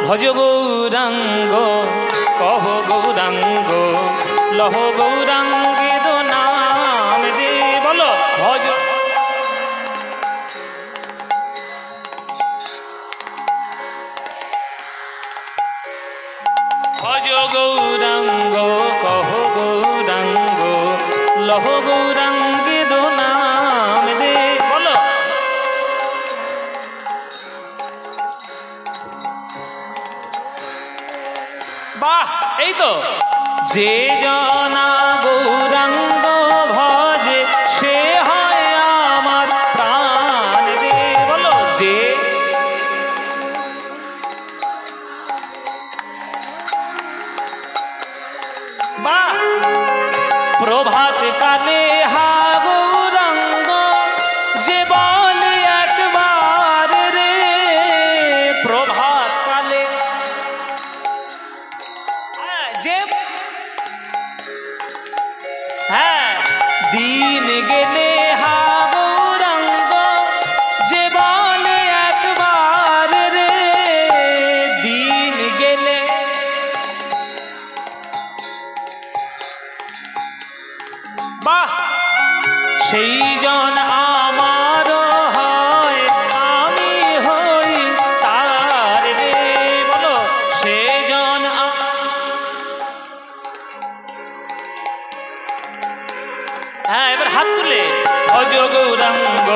ভজ গৌরাঙ্গ কহ গৌরাঙ্গ লহ গৌরাঙ্গের নাম দে বলো ভজ ভজ গৌরাঙ্গ কহ গৌরাঙ্গ লহ গৌরাঙ্গের নাম দে বলো বাহ এই তো যে জনা গৌরাঙ্গ ভজে সে হয় আমার প্রাণ রে বলো যে বাহ প্রভাত কালে হা গৌরাঙ্গ যে বলে একবার রে প্রভাত কালে যে হ্যাঁ দিন গেলে হা গৌরাঙ্গ যে বলে একবার রে দিন গেলে বাহ সেই জন আমার হয় আমি হই তার রে বলো সে জন হ্যাঁ এবার হাত তুলে ভজ গৌরাঙ্গ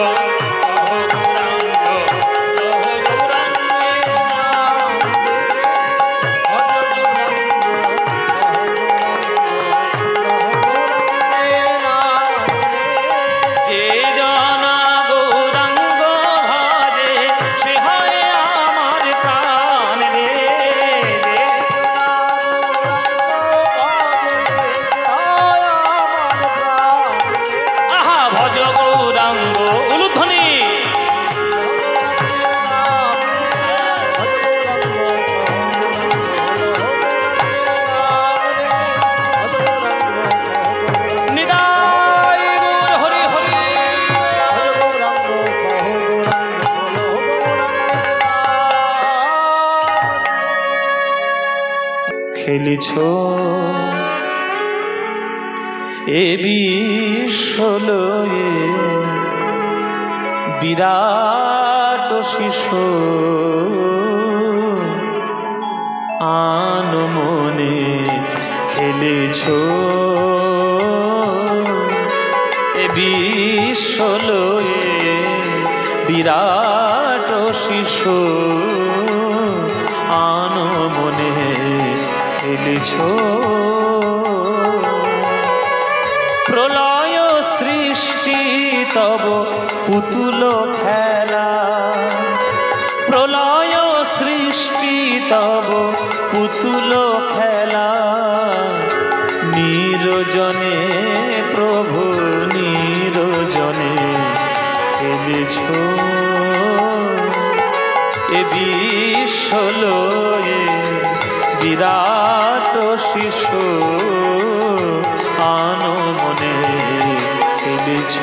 খেলিছ এ বিশ্বলয়ে বিরাট শিশু আনমনে খেলেছ এ বিশ্বলয়ে বিরাট শিশু আনমনে খেলেছ প্রলয় সৃষ্টি তব পুতুল খেলা প্রলয় সৃষ্টি তব পুতুল খেলা নিরজনে প্রভু নিরজনে খেলেছ এ বিশ্বলয়ে বিরাট শিশু আনমনে খেলেছ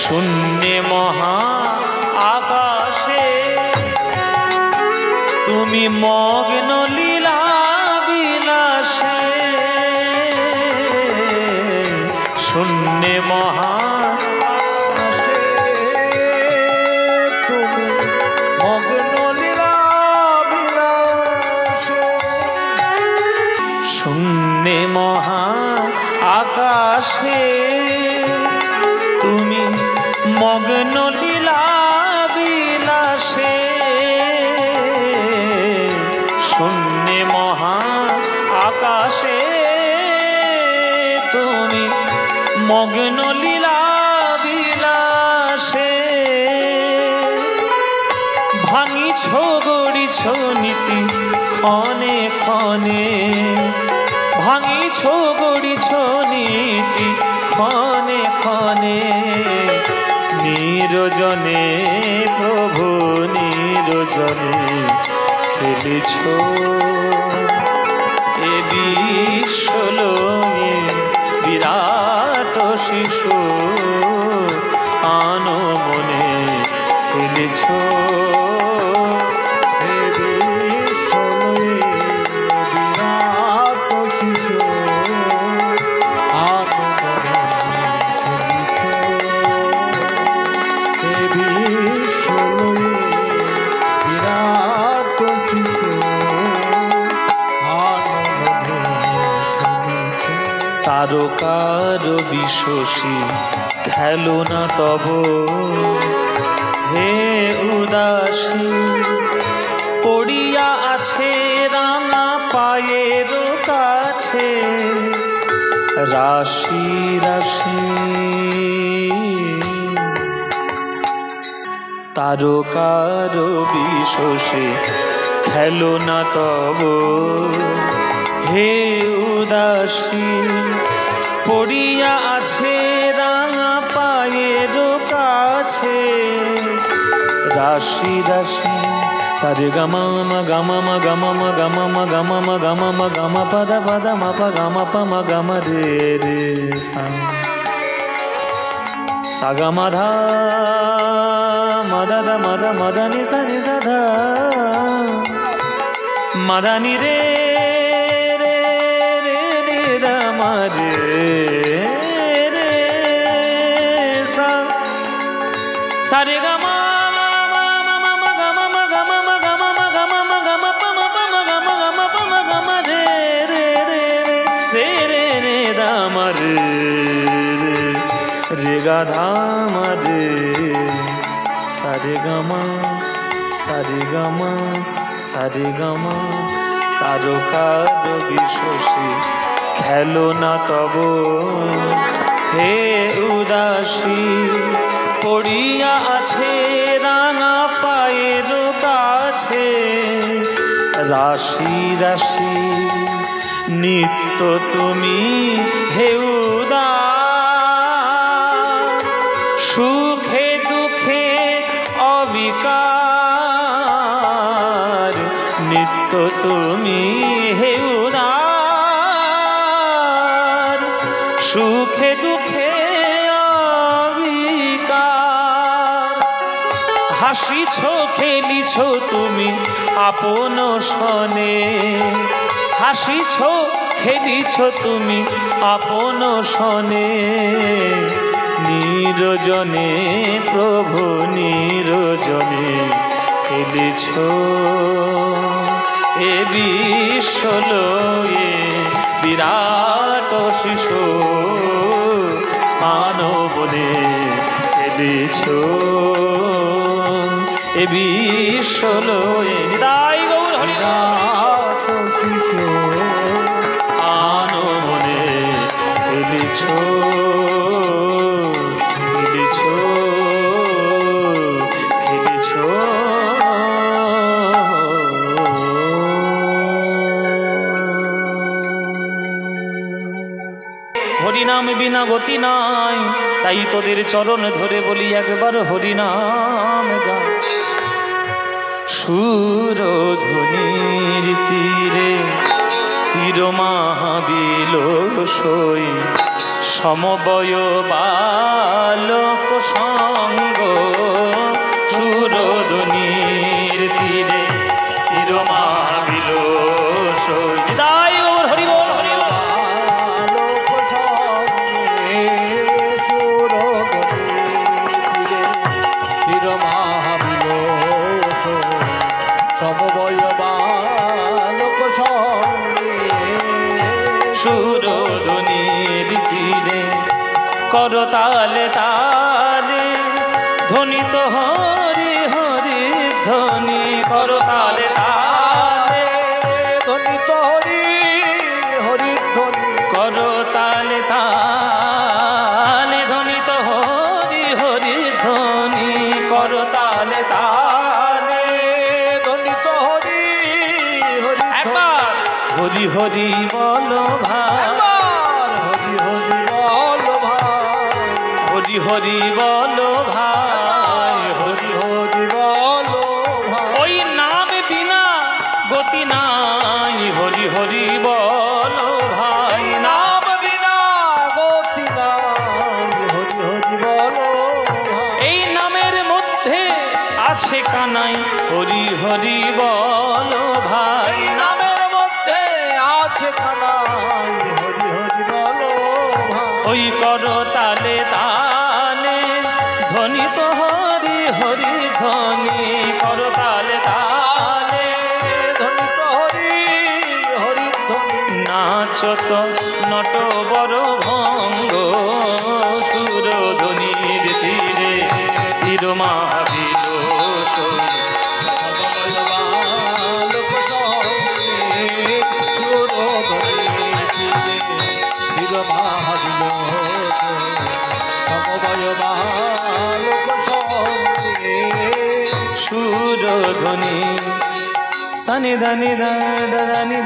শূন্যে মহা আকাশে তুমি মগ্ন লীলা বিলাসে শূন্যে মহা শূন্যে মহা আকাশে তুমি মগ্ন লীলা বিলাসে শূন্যে মহা আকাশে তুমি মগ্ন লীলা বিলাসে ভাঙিছ গড়িছ নীতি ক্ষণে ক্ষণে ভাঙিছ গড়িছ নীতি ক্ষণে ক্ষণে নিরজনে প্রভু নিরজনে খেলেছ এ বিশ্বলয়ে বিরাট শিশু আনমনে খেলেছ তারকার বিশ্বসী খেলো না তব হে উদাসী পড়িয়া আছে রাঙা পায়ের কাছে রাশি রাশি তারকার বিশ্বসী খেলো না তব হে উদাসী পড়িয়া আছে রাঙা পায়ের কাছে রাশি রাশি সারে গামা মা গামা মা গামা মা গামা মা গামা মা গামা মা গামা পাদা পাদা মা পা গামা পা মা গামা রে রে সা সাগা মাধা মাদা মাদা মাদা নি সা নি সা ধা মাদা নি রে রে রে রে দা মা রে রে সা সারে গামা রে গা ধাম রে সারে গামা সারে গামা সারে গামা তারকার বিশ্বসী খেলো না তব হে উদাসী পড়িয়া আছে রাঙা পায়ের কাছে রাশি রাশি নিত্য তুমি হে উদাস সুখে দুঃখে অবিকার নিত্য তুমি হে উদার সুখে দুঃখে অবিকার হাসিছ খেলিছ তুমি আপন সনে হাসিছ খেলিছ তুমি আপন সনে নিরজনে প্রভু নিরজনে খেলিছ এ বিশ্বলয়ে বিরাট শিশু মানবনে খেলিছ এ বিশ্বলয়ে নিতাই গৌর হরিনাথ শিশু মানবনে খেলিছ হরিনাম বিনা গতি নাই তাই তোদের চরণ ধরে বলি একবার হরিনাম গা সুরধ্বনির তীরে তীর মাহাবিল সই সমবয় বালক সঙ্গ সুরধ্বনির তীরে তীর মাহাবিল সই দাই ওর হরি বল হরি সুরধ্বনির তীরে করতালে তালে ধ্বনিত হরি হরি ধ্বনি করতালে তালে ধ্বনিত হরি হরি ধ্বনি করতালে তালে ধ্বনিত হরি হরি ধ্বনি করতালে তালে ধ্বনিত হরি হরি একবার হরি হরি বলো ভাই হরি হরি বলো ভাই হরি হরি বলো ভাই ওই নাম বিনা গতি নাই হরি হরি বলো ভাই নাম বিনা গতি নাই হরি হরি বলো এই নামের মধ্যে আছে কানাই হরি হরি বলো ভাই নামের মধ্যে আছে কানাই হরি হরি বলো ওই করো তালে তালে ধ্বনিত হরি হরি ধ্বনি করো তালে তালে ধ্বনিত হরি হরি ধ্বনি নাচত নট বড় সুরধ্বনি সনি ধনি ধানি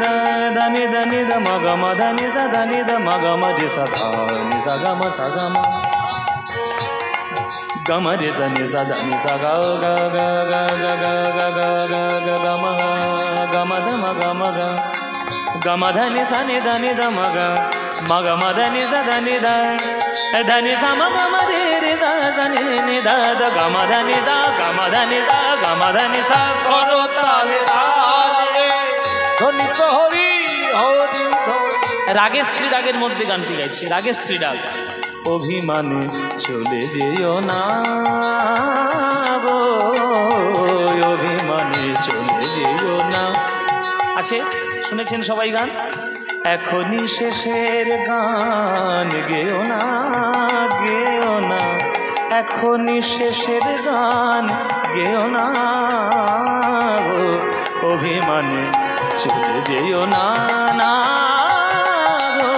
ধানি ধানি দ মগম ধনি সা ধনি দ মগম রে সা ধানি সা গম সা গম গম রে সনি সা ধনি সা গ গ গ গ গ গ গ গ গ গম গম ध মগম গ গম ধনি সনি ধনি দ মগ মগম ধনি সা ধনি দ ধনি সা মগম রে রে সা ধনি নি দ দ গম ধনি সা গম ধনি সা করো তালে তালে ধনি তো হরি হরি ধনি। রাগের শ্রী রাগের মধ্যে গানটি গাইছি, রাগের শ্রী রাগ। অভিমানে চলে যেও না গো, অভিমানে চলে যেও না। আছে, শুনেছেন সবাই গান? এখনই শেষের গান গেও না, গেও না, এখনই শেষের গান গেও না গো, অভিমানে চলে যেও না না গো,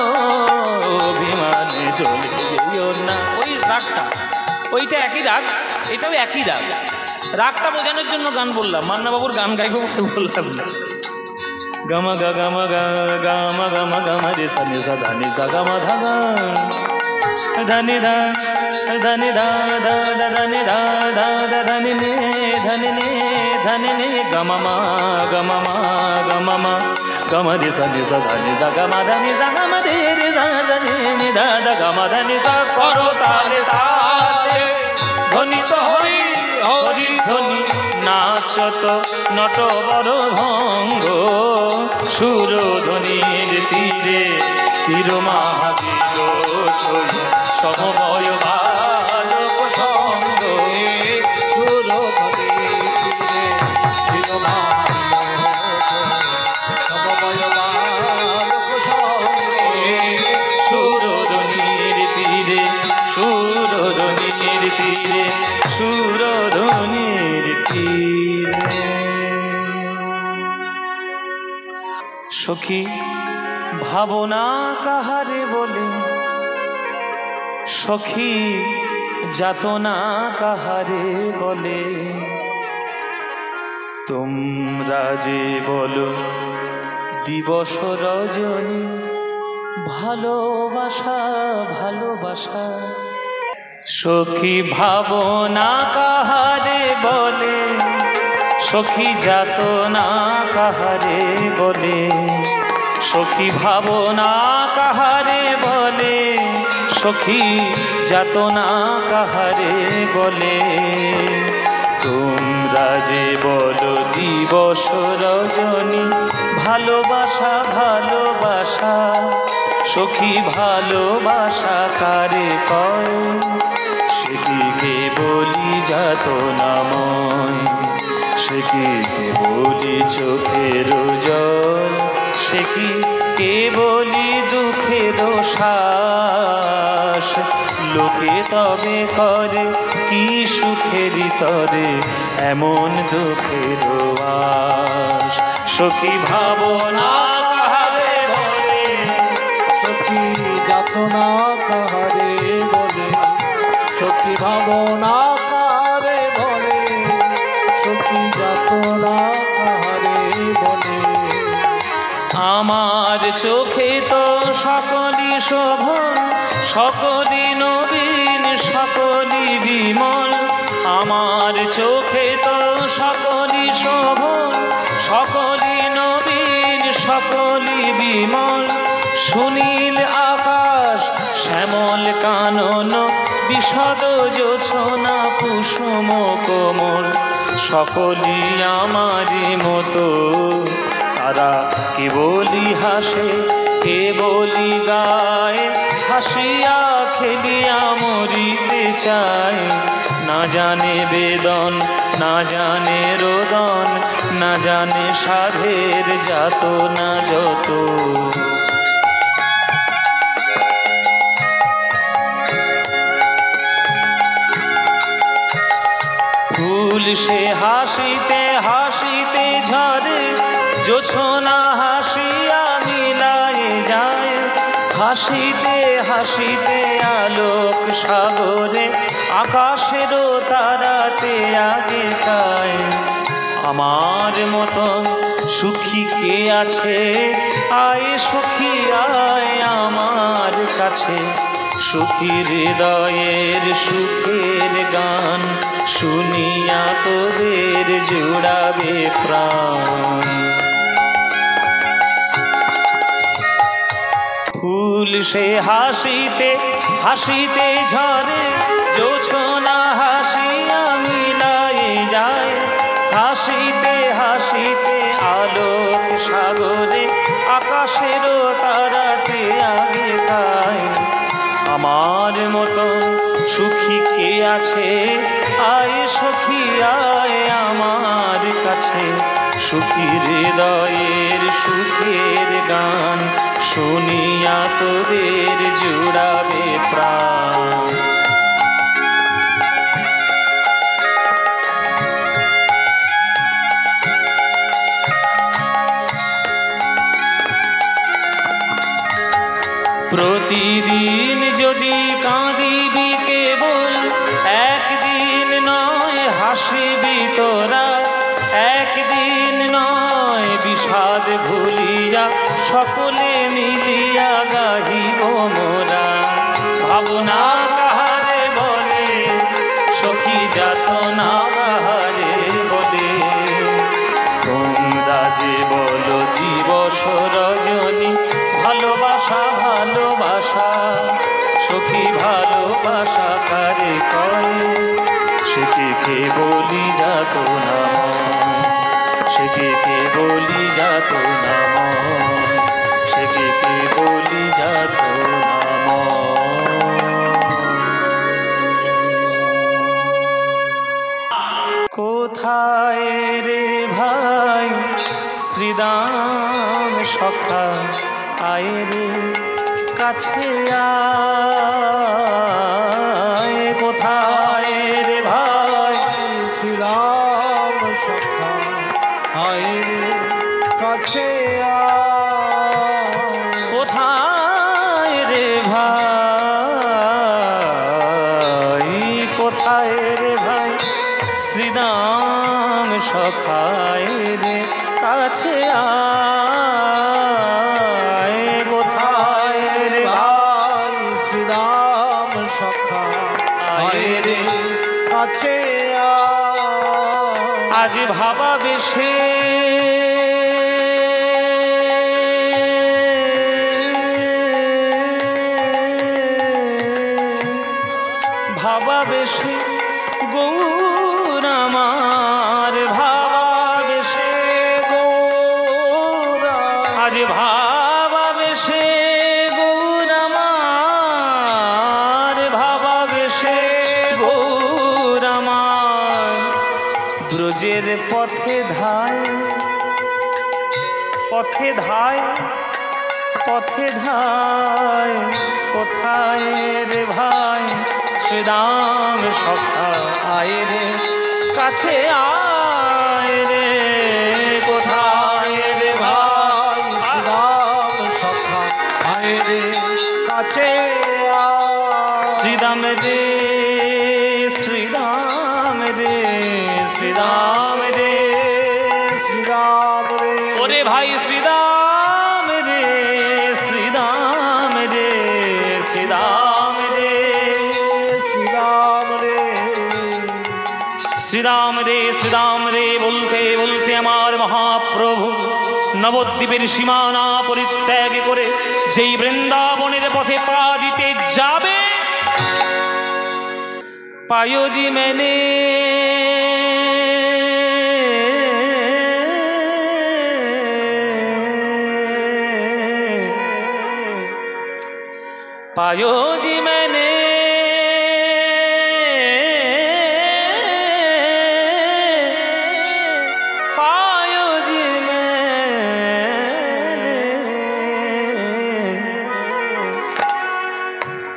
অভিমানে চলে যেও না। ওই রাগটা, ওইটা একই রাগ, এটাও একই রাগ। রাগটা বোঝানোর জন্য গান বললাম, মান্নাবাবুর গান গাইব বলে বললাম না। গম গ গম গ গম গম গম রে সা নি সা ধনি সা গম ধ গ ধনি ধ ধনি ধ ध ধনি ধ ध ধনি নে ধনি নে ধনি নে গম মা গম মা গম মা গম রে সা নি সা ধনি সা গম ধনি সা গম রে রে সা ধনি নি ধ ध গম ধনি সা করো তালে তালে ধনি তো হরি হরি ধনি নাচত নট বড় ভঙ্গ সুরধ্বনির তীরে তীর মহাবীর সমবয় বালক সঙ্গ সুরধ্বনির তীরে তীর সমবয় বালক সঙ্গে সুরধ্বনির তীরে সুরধ্বনির তীরে সুরধ্বনির তীরে। সখী ভাবনা কাহারে বলে, সখী যাতনা কাহারে বলে, তোমরা যে বলো দিবস রজনী ভালোবাসা ভালোবাসা। সখী ভাবনা কাহারে বলে, সখী যাতনা কাহারে বলে, সখী ভাবনা কাহারে বলে, সখী যাতনা কাহারে বলে, তোমরা যে বলো দিবস রজনী ভালোবাসা ভালোবাসা। সখী ভালোবাসা কারে কয়, সেটিকে বলি যাতনাময়, সে কি কেবলি চোখের জল, সে কি কেবলি দুঃখের শ্বাস। লোকে তবে করে কি সুখের তরে এমন দুঃখের আশ। সখী ভাবনা কাহারে বলে, সখী যাতনা কাহারে বলে, সখী ভাবনা কাহারে বলে, সখী যাতনা কাহারে বলে। আমার চোখে তো সকলই শোভন, সকলই নবীন, সকলই বিমল। আমার চোখে তো সকলই শোভন, সকলই নবীন, সকলই বিমল। সুনীল আকাশ শ্যামল কানন, বিশদ জোছনা কুসুম কোমল। সকলই আমারই মতো, তারা কেবলই হাসে কেবলই গায়, হাসিয়া খেলিয়া মরিতে চায়। না জানে বেদন, না জানে রোদন, না জানে সাধের যাতনা যত। ফুল সে হাসিতে হাসিতে ঝরে, জোছনা হাসিয়া মিলায়ে যায়। হাসিতে হাসিতে আলোক সাগরে, আকাশেরও তারাতে আগে তাই। আমার মতন সুখী কে আছে? আয় সখী আয় আমার কাছে, সুখী হৃদয়ের সুখের গান শুনিয়া তোদের জুড়াবে প্রাণ। ফুল সে হাসিতে হাসিতে ঝরে, জোছনা হাসিয়া মিলাই যায়, হাসিতে হাসিতে আলোক সাগরে আকাশেরও তারাতে আগে গায়। আমার মতো সুখী কে আছে? আয় সখী আয় আমার কাছে, সুখী হৃদয়ের সুখের গান শুনিয়া তোদের জুড়াবে প্রাণ। প্রতিদিন যদি কাঁদিবি কেবল, একদিন নয় হাসিবি তোরা, একদিন নয় বিষাদ ভুলিয়া সকলে মিলিয়া গাহিব মোরা। ভাবনা কাহারে বলে সখী যাতনা কাহারে বলে, তোমরা যে বলো দিবস রজনী ভালোবাসা ভালোবাসা, সখী ভালোবাসা কারে কয়? সে কে বলি যাত না, সে কে বলি যাত না, সে কে বলি যাত না। কোথায় রে ভাই শ্রীদাম সখা, আয় রে কাছে আয়। কোথায় রে ভাই শ্রীরাম সখা, আয় রে কাছে আয়। কোথায় রে ভাই, কোথায় রে ভাই শ্রীদাম সখা, আয় রে কাছে আয়। কোথায় রে ভাই শ্রীরাম সখা, আয় রে কাছে আয়। আজ ভাবা বেশে ভাবা বেশে গৌর আমার, ভাবা বেশে গৌর, আজ ভাবা বেশে গৌর আমার, ভাবা বেশে গৌর আমার। ব্রজের পথে ধায় পথে ধায় পথে ধায়, কোথায় রে ভাই শ্রীদাম সখা, আয় রে কাছে আয় রে। কোথায় রে ভাই শ্রীরাম সখা, আয় রে কাছে আয়। শ্রীদাম রে শ্রীদাম রে শ্রীদাম রে শ্রীরাম রে, ওরে ভাই শ্রীদাম রে শ্রীদাম রে শ্রীদাম রে শ্রীরাম রে, শ্রীরাম রে শ্রীরাম রে বলতে বলতে আমার মহাপ্রভু নবদ্বীপের সীমানা পরিত্যাগ করে যেই বৃন্দাবনের পথে পা দিতে যাবে, পায়োজি মেনে पायोजी मैंने पायोजी मैंने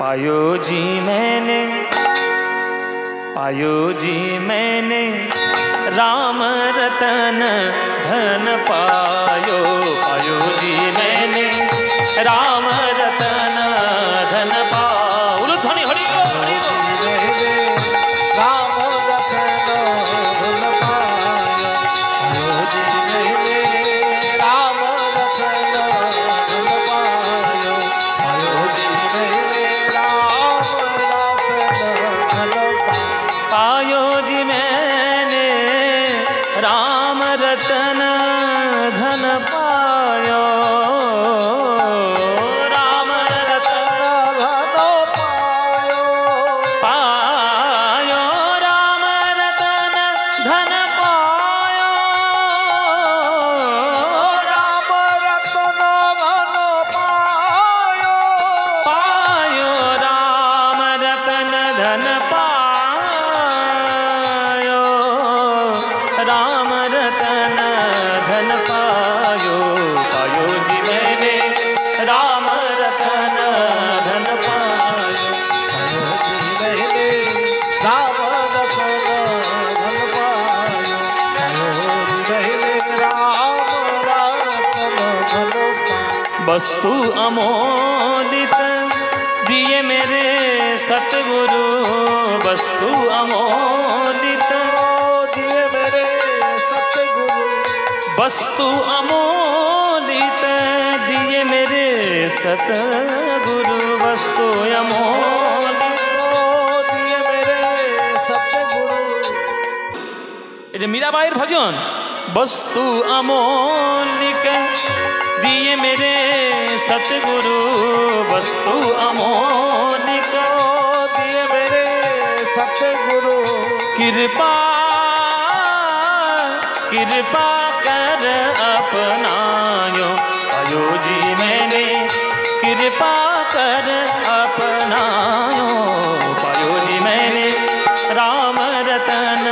पायोजी मैंने पायोजी मैंने राम रतन धन पायो पायोजी मैंने राम रतन धन पाओ ध्वनि हरि राम रतन धन पायो रतन धन पायो, राम रतन धन पायो, पायो, राम रतन धन पायो, राम रतन धन पायो, पायो, राम रतन धन पायो, राम रतन धन पायो, पायो जी मैंने राम रतन धन पायो, मैंने राम रतन धन पायो, मैंने राम रतन धन पायो। वस्तु अमोलित दिए मेरे सतगुरु, वस्तु अमोलित दिए मेरे सतगुरु, वस्तु अमोलित दिए मेरे सतगुरु, वस्तु अमोलित दिए मेरे सतगुरु। এটা মীরাবাইয়ের ভজন। বস্তু অমৌলিক দিয়ে মেরে সতগুরু, বস্তু অমৌলিক दिए मेरे सतगुरु, कृपा कृपा कर अपनायो, पायो जी मैंने कृपा कर अपनायो, पायो जी मैंने राम रतन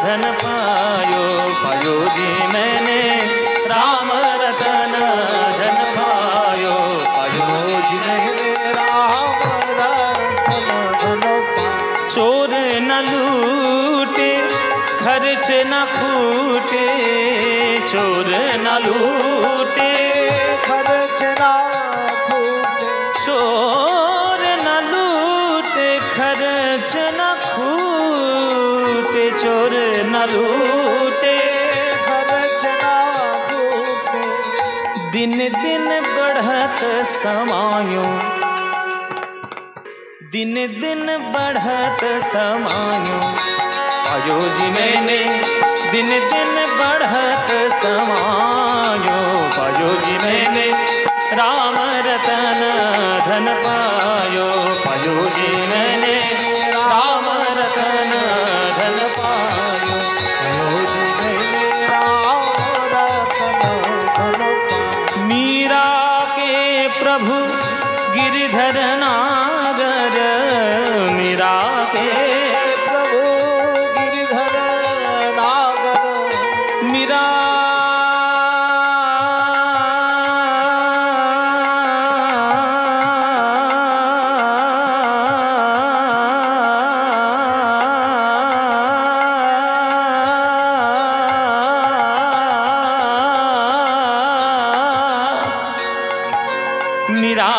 धन पायो, पायो जी मैंने राम रतन धन पायो, पायो जी मैंने राम रतन धन पायो। चोर न लूटे खर्च न खूटे, चोर न लूटे खर्च ना फूटे, चोर न लूटे खर्च न खूटे, चोर न लूटे खर्च ना फूटे। दिन दिन बढ़त समायो, दिन दिन बढ़त समायो, पायो जी मैंने दिन दिन बढ़त समायो, पायो जी मैंने राम रतन धन पायो, पायो जी मैंने राम रतन धन पायो, पायो जी मैंने राम रतन धन पायो। मीरा के प्रभु गिरिधर नागर, मीरा के प्रभु गिरिधर नागर, मीरा मीरा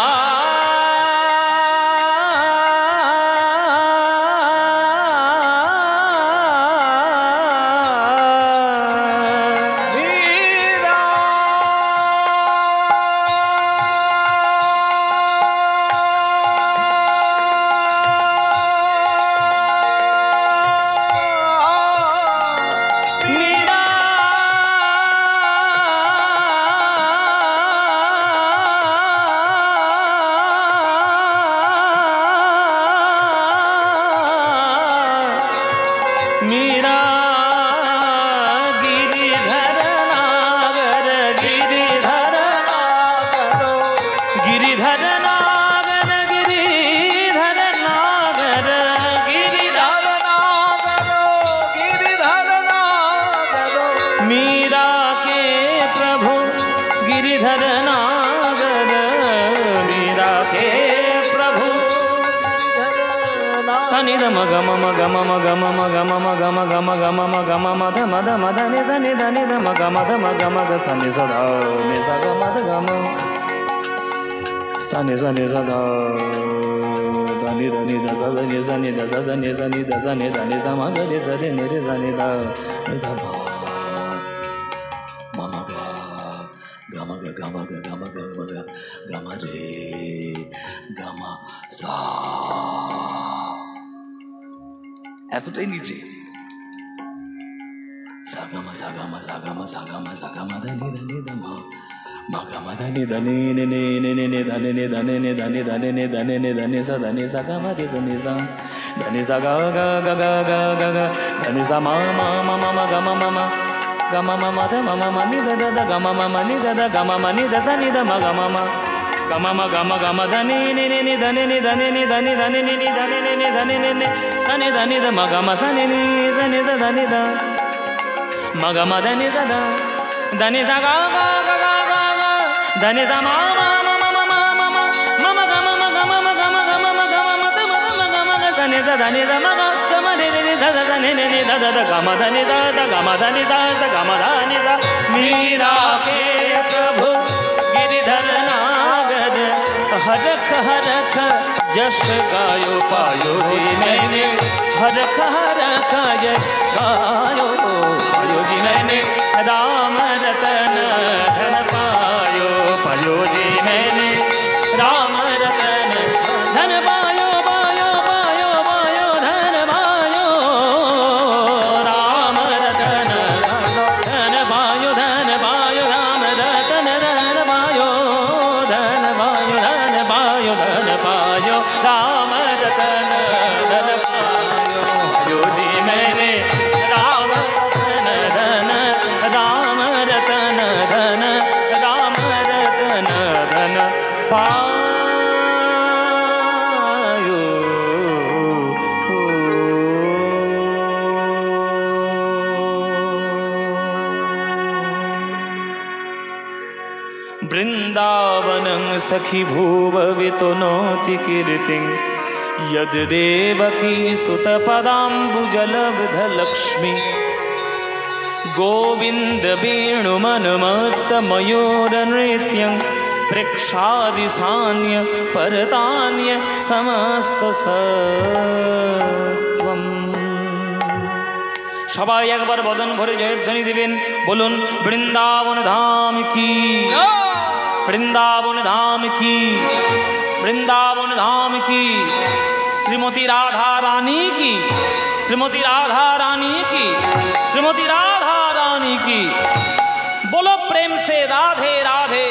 मीरा मीरा मीरा गिरिधर नागर, गिरिधर नागरो, गिरिधर नागर, गिरिधर नागर, गिरिधर नागरो, गिरिधर नागरो, मीरा के प्रभु गिरिधर नागर, मीरा के प्रभु सनि ध म ग म म ग म म ग म म ग म म ग म ग म ग म म ग म म ध म ध म ध नि ध नि ध नि ध म ग म ध म ग म ग स नि स ध नि स ग म ध ग म स नि स नि स ध ध नि ध नि ध स ध नि स नि ध स स नि स नि ध स नि ध नि स म ग रि स रि नि रि स नि ध नि ध म म म ग ग म ग ग म ग ग म ग म ग ग म रे ग म सा এতটাই নিচে। sagama sagama sagama sagama sagama dani dani dama magama dani dani ne ne ne ne ne dani ne dani ne dani dani ne dani ne dani sa dani sagama de sa ni sa dani sa ga ga ga ga ga ga ga dani sa ma ma ma ma ma ga ma ma ma ga ma ma ma da ma ma ma ni da da da ga ma ma ma ni da da ga ma ma ni da sa ni da ma ga ma ma ga ma ma ga ma ga ma dani ne ne ne dani ne dani ne dani dani ne ne dani ne ne dani ne ne sa ni dani da ma ga ma sa ni ni sa ni sa dani da ma ga ma dani sa da dani sa ga ga ga ga ga ga dani sa ma ma ma ma ma ma ma ma ma ma ga ma ma ga ma ma ga ma ga ma ma ga ma ma da ma ga ma ga sa ni sa dani da ma ga ma de de sa sa ne ne ne da da da ga ma dani da da ga ma dani da da ga ma dani sa Meera के प्रभु गिरिधर नागर हरख हरख यश गायो पायो जी मैंने हरख हरख यश गायो पायो जी मैंने राम रतन धन पायो पायो जी मैंने राम रतन धन पायो पायो पायो पायो धन पायो राम रतन धन पायो राम रतन धन पायो धन पायो धन पायो धन पायो राम रतन धन पायो जो जी मैंने राम रतन धन राम रतन धन राम रतन धन पायो वृंदावनं सखी भूववितो नोति कीर्तिं यद देवकी सुतपदाम्बुजलब्धलक्ष्मी गोविन्द वेणुमनुमत्तमयूरनृत्यं प्रेक्षादिसान्य परतान्य समस्तसत्त्वम् সবাই একবার বদন ভরে জয়ধ্বনি দিবেন বলুন বৃন্দাবন ধাম কি বৃন্দাবন ধাম কি বৃন্দাবন ধাম কি শ্রীমতী রাধা রানী কি শ্রীমতী রাধা রানী কি শ্রীমতী রাধা রানী কি बोलो प्रेम से राधे राधे।